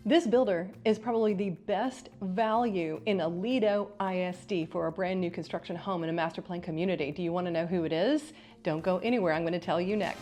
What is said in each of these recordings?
This builder is probably the best value in Aledo ISD for a brand new construction home in a master plan community. Do you want to know who it is? Don't go anywhere. I'm going to tell you next.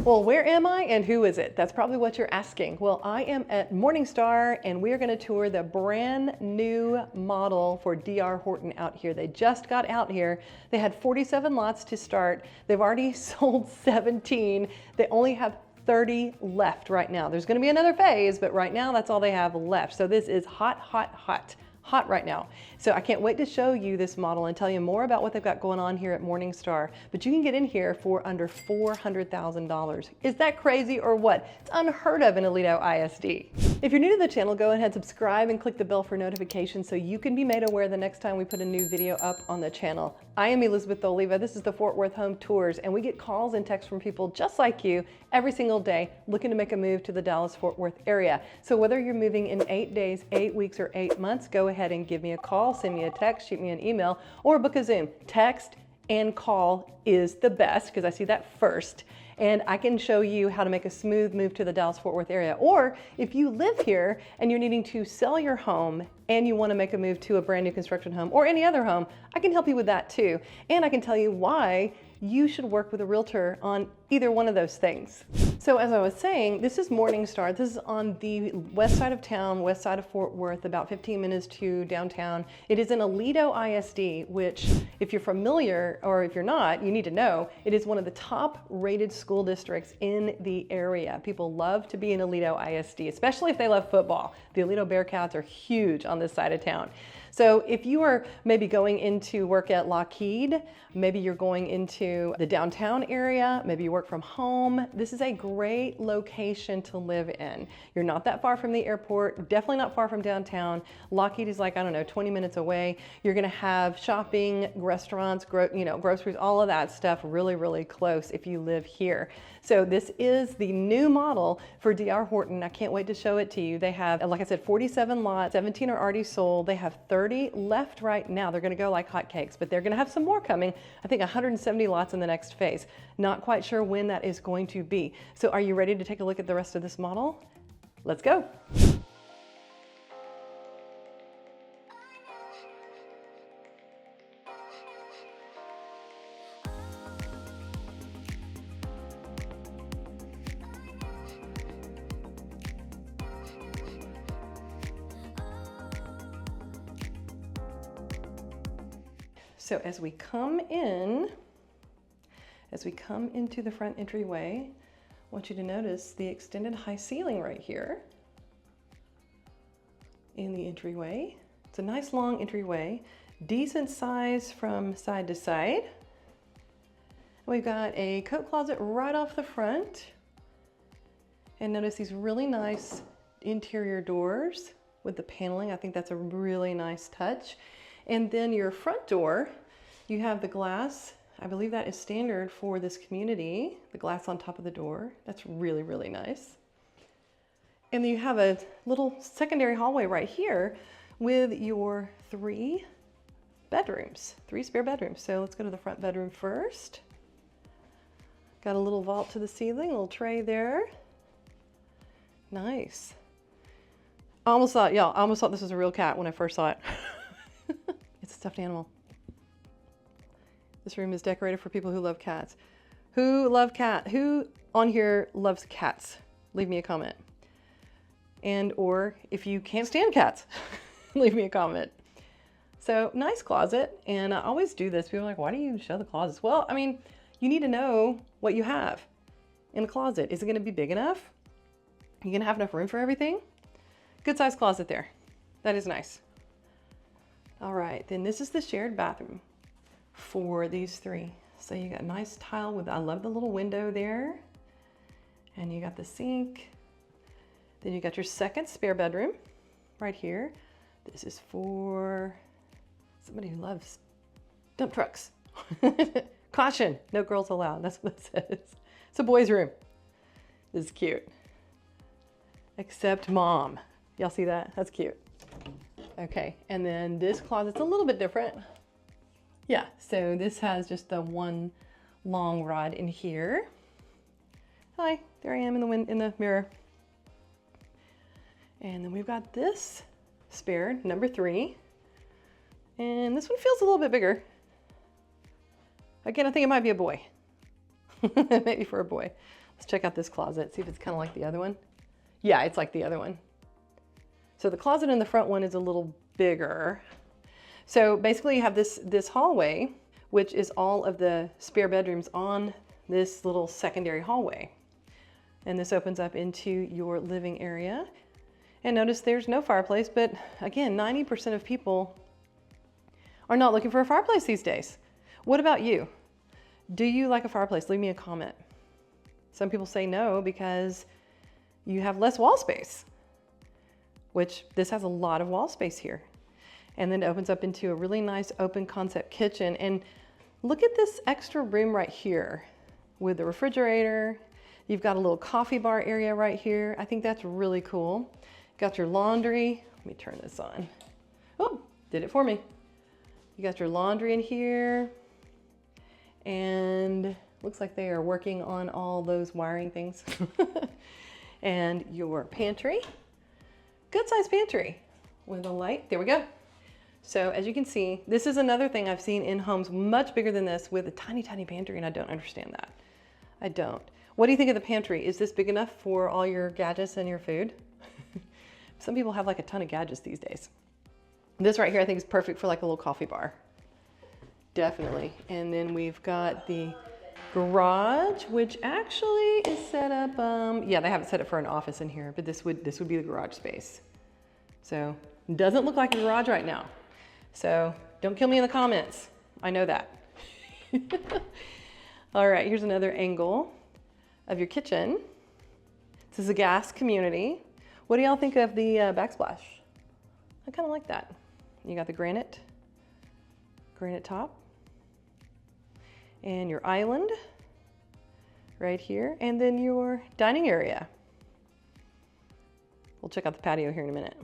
Well, where am I and who is it? That's probably what you're asking. Well, I am at Morningstar and we are going to tour the brand new model for DR Horton out here. They just got out here. They had 47 lots to start. They've already sold 17. They only have 30 left right now. There's going to be another phase, but right now that's all they have left. So this is hot, hot, hot. Hot right now. So I can't wait to show you this model and tell you more about what they've got going on here at Morningstar. But you can get in here for under $400,000. Is that crazy or what? It's unheard of in Aledo ISD. If you're new to the channel, go ahead, subscribe and click the bell for notifications so you can be made aware the next time we put a new video up on the channel. I am Elizabeth Oliva. This is the Fort Worth Home Tours, and we get calls and texts from people just like you every single day looking to make a move to the Dallas-Fort Worth area. So whether you're moving in 8 days, 8 weeks, or 8 months, go ahead and give me a call, send me a text, shoot me an email, or book a Zoom. Text and call is the best because I see that first. And I can show you how to make a smooth move to the Dallas-Fort Worth area. Or if you live here and you're needing to sell your home and you want to make a move to a brand new construction home or any other home, I can help you with that too. And I can tell you why you should work with a realtor on either one of those things. So as I was saying, this is Morningstar. This is on the west side of town, west side of Fort Worth, about 15 minutes to downtown. It is in Aledo ISD, which if you're familiar or if you're not, you need to know, it is one of the top rated school districts in the area. People love to be in Aledo ISD, especially if they love football. The Aledo Bearcats are huge on this side of town. So if you are maybe going into work at Lockheed, maybe you're going into the downtown area, maybe you work from home, this is a great location to live in. You're not that far from the airport, definitely not far from downtown. Lockheed is like, I don't know, 20 minutes away. You're gonna have shopping, restaurants, groceries, all of that stuff really, really close if you live here. So this is the new model for DR Horton. I can't wait to show it to you. They have, like I said, 47 lots, 17 are already sold. They have 30 left right now. They're gonna go like hotcakes, but they're gonna have some more coming. I think 170 lots in the next phase. Not quite sure when that is going to be. So are you ready to take a look at the rest of this model? Let's go. So as we come into the front entryway, I want you to notice the extended high ceiling right here in the entryway. It's a nice long entryway, decent size from side to side. We've got a coat closet right off the front. And notice these really nice interior doors with the paneling. I think that's a really nice touch. And then your front door, you have the glass. I believe that is standard for this community, the glass on top of the door. That's really, really nice. And then you have a little secondary hallway right here with your 3 bedrooms, 3 spare bedrooms. So let's go to the front bedroom first. Got a little vault to the ceiling, a little tray there. Nice. I almost thought this was a real cat when I first saw it. It's a stuffed animal. This room is decorated for people who love cats. Who on here loves cats? Leave me a comment. And or if you can't stand cats, leave me a comment. So nice closet. And I always do this. People are like, why do you show the closets? Well, I mean, you need to know what you have in a closet. Is it gonna be big enough? Are you gonna have enough room for everything? Good sized closet there. That is nice. All right, then this is the shared bathroom for these 3. So you got a nice tile with, I love the little window there. And you got the sink. Then you got your second spare bedroom right here. This is for somebody who loves dump trucks. Caution, no girls allowed, that's what it says. It's a boys' room. This is cute. Except mom. Y'all see that? That's cute. Okay, and then this closet's a little bit different. Yeah, so this has just the one long rod in here. Hi, there I am in the mirror. And then we've got this spare, number 3. And this one feels a little bit bigger. Again, I think it might be a boy. Maybe for a boy. Let's check out this closet, see if it's kind of like the other one. Yeah, it's like the other one. So the closet in the front one is a little bigger. So basically you have this hallway, which is all of the spare bedrooms on this little secondary hallway. And this opens up into your living area. And notice there's no fireplace, but again, 90% of people are not looking for a fireplace these days. What about you? Do you like a fireplace? Leave me a comment. Some people say no because you have less wall space, which this has a lot of wall space here. And then it opens up into a really nice open concept kitchen. And look at this extra room right here with the refrigerator. You've got a little coffee bar area right here. I think that's really cool. Got your laundry. Let me turn this on. Oh, did it for me. You got your laundry in here. And looks like they are working on all those wiring things. And your pantry. Good sized pantry with a light. There we go. So as you can see, this is another thing I've seen in homes much bigger than this with a tiny, tiny pantry, and I don't understand that. I don't. What do you think of the pantry? Is this big enough for all your gadgets and your food? Some people have like a ton of gadgets these days. This right here I think is perfect for like a little coffee bar. Definitely. And then we've got the garage, which actually is set up, yeah, they haven't set it for an office in here, but this would be the garage space. So it doesn't look like a garage right now. So don't kill me in the comments. I know that. All right, here's another angle of your kitchen. This is a gas community. What do y'all think of the backsplash? I kind of like that. You got the granite top. And your island right here, and then your dining area. We'll check out the patio here in a minute.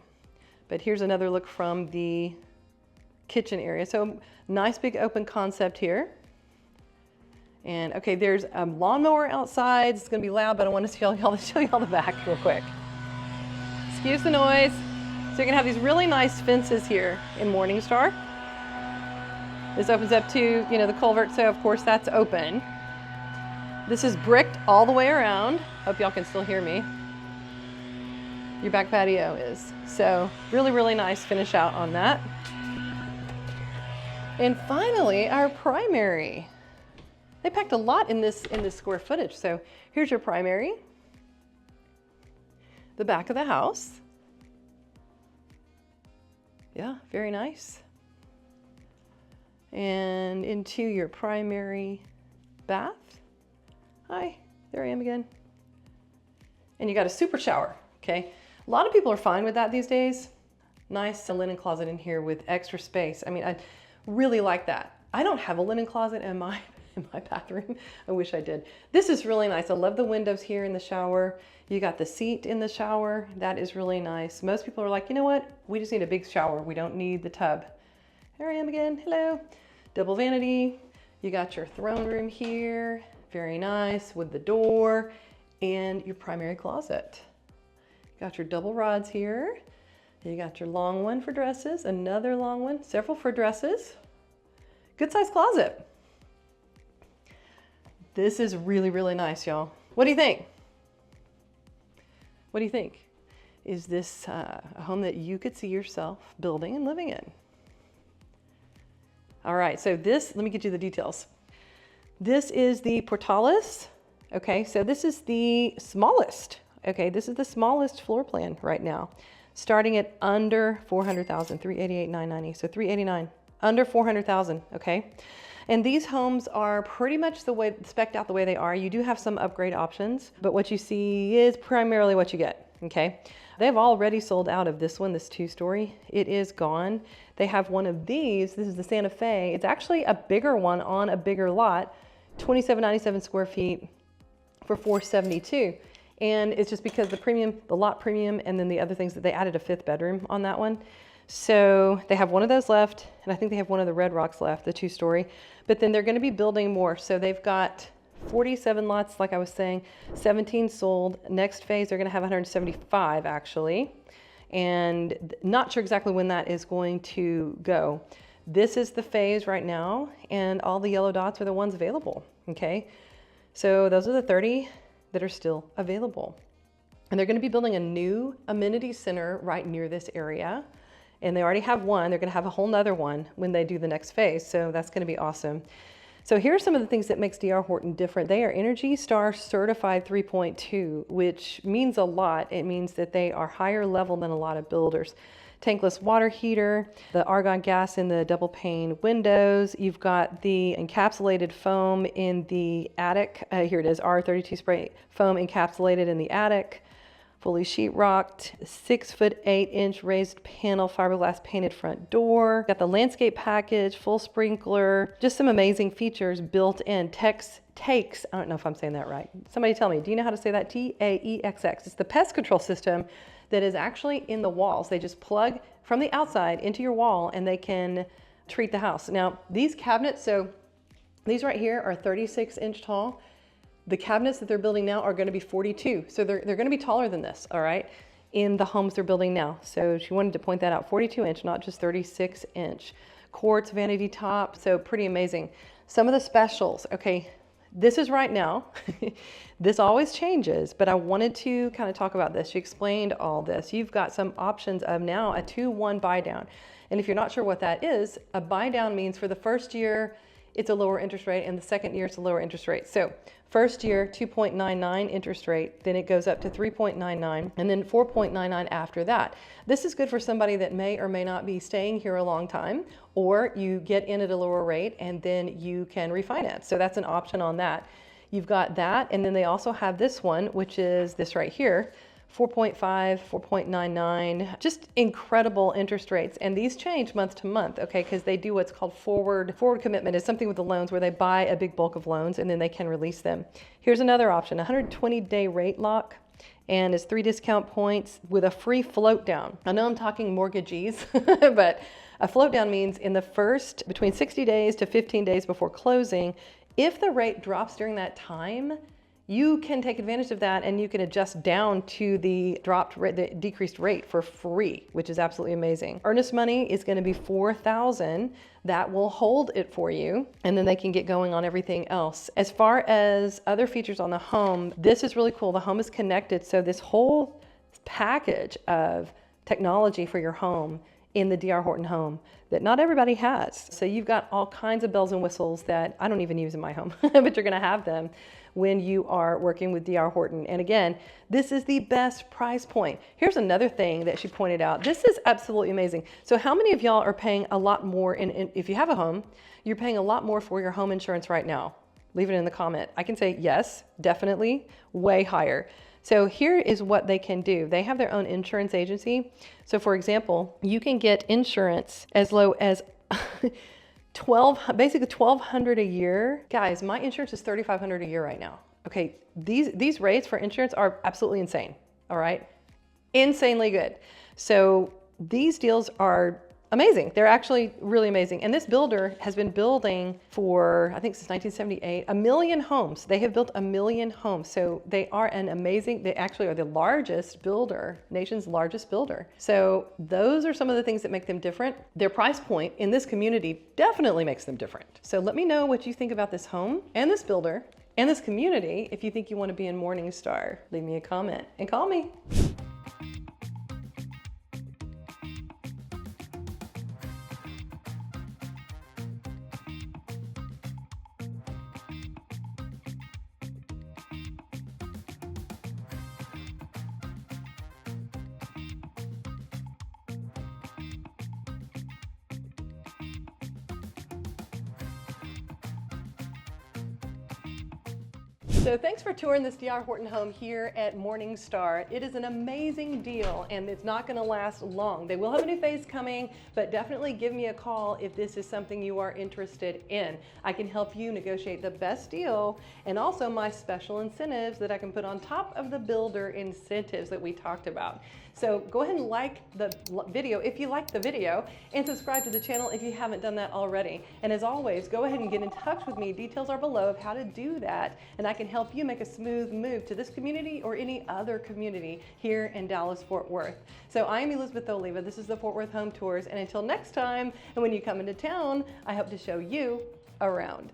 But here's another look from the kitchen area. So nice big open concept here. And okay, there's a lawnmower outside. It's gonna be loud, but I want to show y'all the back real quick. Excuse the noise. So you're gonna have these really nice fences here in Morningstar. This opens up to, you know, the culvert, so of course that's open. This is bricked all the way around. Hope y'all can still hear me. Your back patio is. So really, really nice finish out on that. And finally, our primary. They packed a lot in this square footage. So here's your primary. The back of the house. Yeah, very nice. And into your primary bath. Hi, there I am again. And you got a super shower, okay? A lot of people are fine with that these days. Nice linen closet in here with extra space. I mean, I really like that. I don't have a linen closet in my bathroom. I wish I did. This is really nice. I love the windows here in the shower. You got the seat in the shower. That is really nice. Most people are like, you know what? We just need a big shower. We don't need the tub. There I am again. Hello. Double vanity. You got your throne room here. Very nice with the door and your primary closet. You got your double rods here. You got your long one for dresses, another long one, several for dresses. Good size closet. This is really, really nice, y'all. What do you think? What do you think? Is this a home that you could see yourself building and living in? All right, so let me get you the details. This is the Portalis. Okay, so this is the smallest. Okay, this is the smallest floor plan right now, starting at under 400,000, 388,990. So 389, under 400,000. Okay, and these homes are pretty much the way spec'd out the way they are. You do have some upgrade options, but what you see is primarily what you get. Okay, they've already sold out of this one, this 2-story. It is gone. They have one of these. This is the Santa Fe. It's actually a bigger one on a bigger lot, 2797 square feet for $472. And it's just because the premium, the lot premium, and then the other things that they added a 5th bedroom on that one. So they have one of those left, and I think they have one of the Red Rocks left, the 2-story. But then they're going to be building more. So they've got 47 lots, like I was saying, 17 sold. Next phase, they're going to have 175 actually. And not sure exactly when that is going to go. This is the phase right now, and all the yellow dots are the ones available, okay? So those are the 30 that are still available. And they're going to be building a new amenity center right near this area. And they already have one. They're going to have a whole nother one when they do the next phase. So that's going to be awesome. So here are some of the things that makes D.R. Horton different. They are Energy Star Certified 3.2, which means a lot. It means that they are higher level than a lot of builders. Tankless water heater, the argon gas in the double pane windows. You've got the encapsulated foam in the attic. Here it is, R32 spray foam encapsulated in the attic. Fully sheetrocked, 6'8" raised panel fiberglass painted front door. Got the landscape package, full sprinkler, just some amazing features built in. Takes, I don't know if I'm saying that right. Somebody tell me, do you know how to say that? TAEXX. It's the pest control system that is actually in the walls. They just plug from the outside into your wall and they can treat the house. Now, these cabinets, so these right here are 36" tall. The cabinets that they're building now are going to be 42. So they're going to be taller than this, all right, in the homes they're building now. So she wanted to point that out, 42", not just 36". Quartz vanity top, so pretty amazing. Some of the specials, okay, this is right now. This always changes, but I wanted to kind of talk about this. She explained all this. You've got some options of now a 2-1 buy down. And if you're not sure what that is, a buy down means for the first year, it's a lower interest rate, and the second year it's a lower interest rate. So first year, 2.99 interest rate, then it goes up to 3.99, and then 4.99 after that. This is good for somebody that may or may not be staying here a long time, or you get in at a lower rate and then you can refinance. So that's an option on that. You've got that, and then they also have this one, which is this right here, 4.5, 4.99, just incredible interest rates. And these change month to month, okay, because they do what's called forward commitment. Is something with the loans where they buy a big bulk of loans and then they can release them. Here's another option, 120-day rate lock, and it's 3 discount points with a free float down. I know I'm talking mortgagees, but a float down means in the first, between 60 days to 15 days before closing, if the rate drops during that time, you can take advantage of that and you can adjust down to the decreased rate for free, which is absolutely amazing. Earnest money is going to be $4,000. That will hold it for you, and then they can get going on everything else. As far as other features on the home, this is really cool. The home is connected, so this whole package of technology for your home in the D.R. Horton home that not everybody has. So you've got all kinds of bells and whistles that I don't even use in my home, but you're going to have them when you are working with D.R. Horton. And again, this is the best price point. Here's another thing that she pointed out. This is absolutely amazing. So how many of y'all are paying a lot more if you have a home, you're paying a lot more for your home insurance right now? Leave it in the comment. I can say yes, definitely, way higher. So here is what they can do. They have their own insurance agency. So for example, you can get insurance as low as basically $1,200 a year. Guys, my insurance is $3,500 a year right now. Okay, these rates for insurance are absolutely insane, all right? Insanely good. So these deals are amazing. They're actually really amazing. And this builder has been building for, I think since 1978, 1 million homes. They have built 1 million homes. So they are they actually are the largest builder, nation's largest builder. So those are some of the things that make them different. Their price point in this community definitely makes them different. So let me know what you think about this home and this builder and this community. If you think you want to be in Morningstar, leave me a comment and call me. So thanks for touring this D.R. Horton home here at Morningstar. It is an amazing deal and it's not going to last long. They will have a new phase coming, but definitely give me a call if this is something you are interested in. I can help you negotiate the best deal and also my special incentives that I can put on top of the builder incentives that we talked about. So go ahead and like the video if you like the video and subscribe to the channel if you haven't done that already. And as always, go ahead and get in touch with me. Details are below of how to do that, and I can help you make a smooth move to this community or any other community here in Dallas-Fort Worth. So I am Elizabeth Oliva. This is the Fort Worth Home Tours, and until next time, and when you come into town, I hope to show you around.